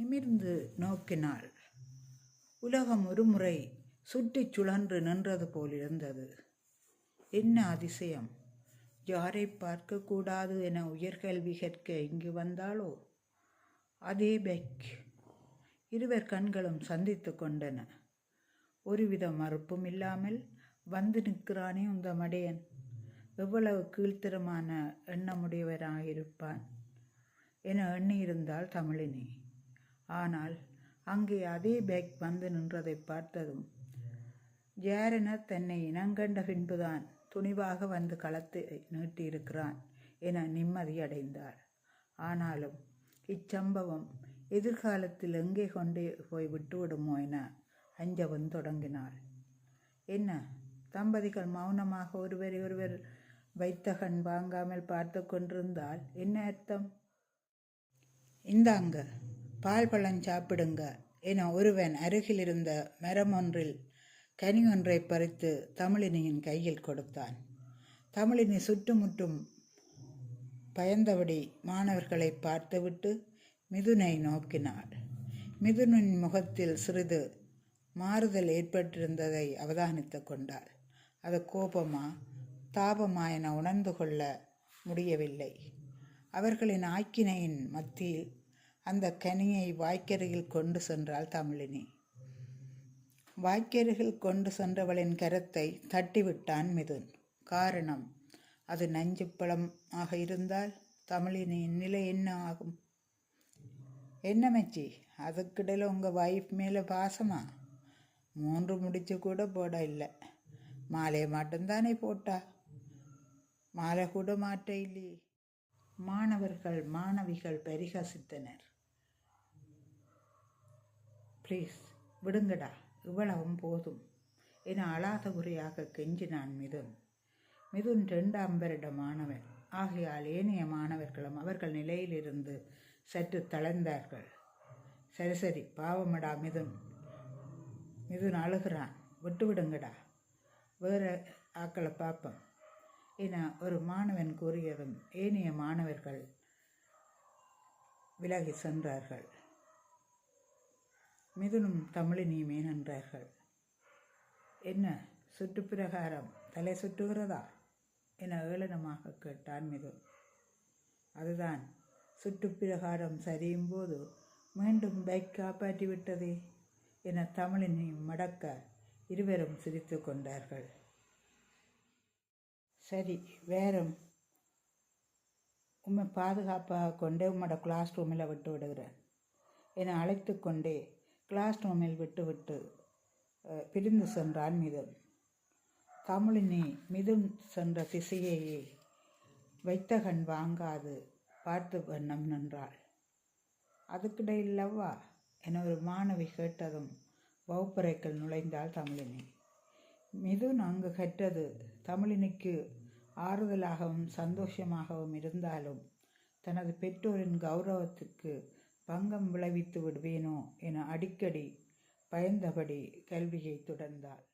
நிமிர்ந்து நோக்கினாள். உலகம் ஒருமுறை சுற்றிச் சுழன்று நின்றது போலிருந்தது. என்ன அதிசயம்! யாரை பார்க்கக்கூடாது என உயர்கல்வி கற்க இங்கு வந்தாளோ அதே பெக். இருவர் கண்களும் சந்தித்து கொண்டன. ஒருவித மறுப்பும் இல்லாமல் வந்து நிற்கிறானே இந்த மடையன், எவ்வளவு கீழ்த்தரமான எண்ணமுடையவராயிருப்பான் என எண்ணியிருந்தாள் தமிழினி. ஆனால் அங்கே அதே பேக் வந்து நின்றதை பார்த்ததும் யாரென தன்னை இனங்கண்ட பின்புதான் துணிவாக வந்து களத்தை நீட்டியிருக்கிறான் என நிம்மதியடைந்தாள். ஆனாலும் இச்சம்பவம் எதிர்காலத்தில் எங்கே கொண்டே போய் விட்டுவிடுமோ என அஞ்சவும் தொடங்கினாள். என்ன, தம்பதிகள் மௌனமாக ஒருவரை ஒருவர் வைத்த கண் வாங்காமல் பார்த்து கொண்டிருந்தால் என்ன அர்த்தம்? இந்தாங்க, பால் பழம் சாப்பிடுங்க என ஒருவன் அருகில் இருந்த மரம் ஒன்றில் கனி ஒன்றை பறித்து தமிழினியின் கையில் கொடுத்தான். தமிழினி சுற்றுமுற்றும் பயந்தபடி மாணவர்களை பார்த்துவிட்டு மிதுனை நோக்கினாள். மிதுனின் முகத்தில் சிறிது மாறுதல் ஏற்பட்டிருந்ததை அவதானித்து கொண்டாள். அது கோபமா தாபமா என உணர்ந்து கொள்ள முடியவில்லை. அவர்களின் ஆக்கினையின் மத்தியில் அந்த கனியை வாய்க்கருகில் கொண்டு சென்றாள் தமிழினி. வாய்க்கருகில் கொண்டு சென்றவளின் கரத்தை தட்டிவிட்டான் மிதுன். காரணம், அது நஞ்சு பழமாக இருந்தால் தமிழினியின் நிலை என்ன ஆகும்? என்ன மச்சி, அதுக்கிடையில் உங்கள் வைஃப் மேலே பாசமா? 3 முடிச்சு கூட போட இல்லை, மாலையை மட்டும்தானே போட்டா, மாலை கூட மாட்ட இல்லையே. மாணவர்கள் மாணவிகள் பரிகசித்தனர். ப்ளீஸ் விடுங்கடா, இவ்வளவும் போதும் என அழாத குறையாக கெஞ்சினான் மிதுன். மிதுன் 2ஆம் வருட மாணவன் ஆகையால் ஏனைய மாணவர்களும் அவர்கள் நிலையிலிருந்து சற்று தளர்ந்தார்கள். சரி சரி, பாவமடா மிதுன், மிதுன் அழுகிறான், விட்டு விடுங்கடா, வேற ஆக்களை பார்ப்போம் என ஒரு மாணவன் கூறியதும் ஏனைய மாணவர்கள் விலகி சென்றார்கள். மிதுனும் தமிழினியுமே நின்றார்கள். என்ன, சுற்றுப்பிரகாரம் தலை சுற்றுகிறதா என ஏளனமாக கேட்டான் மிதுன். அதுதான், சுற்றுப்பிரகாரம் சரியும் போது மீண்டும் பைக் காப்பாற்றி விட்டதே என தமிழினியும் மடக்க இருவரும் சிரித்து கொண்டார்கள். சரி, வேறும் உம்மை பாதுகாப்பாக கொண்டே உம்மோட கிளாஸ் ரூமில் விட்டு விடுகிறேன் என அழைத்து கொண்டே கிளாஸ் ரூமில் விட்டுவிட்டு பிரிந்து சென்றான் மிதுன். தமிழினி மிதுன் சென்ற திசையையே வைத்த கண் வாங்காது பார்த்து வண்ணம் நின்றாள். அதுக்கிடையில்லவா என ஒரு மாணவி கேட்டதும் வகுப்பறைக்குள் நுழைந்தாள் தமிழினி. மிதுன் அங்கு கற்றது தமிழினிக்கு ஆறுதலாகவும் சந்தோஷமாகவும் இருந்தாலும் தனது பெற்றோரின் கௌரவத்துக்கு பங்கம் விளைவித்து விடுவேனோ என அடிக்கடி பயந்தபடி கல்வியை தொடர்ந்தாள்.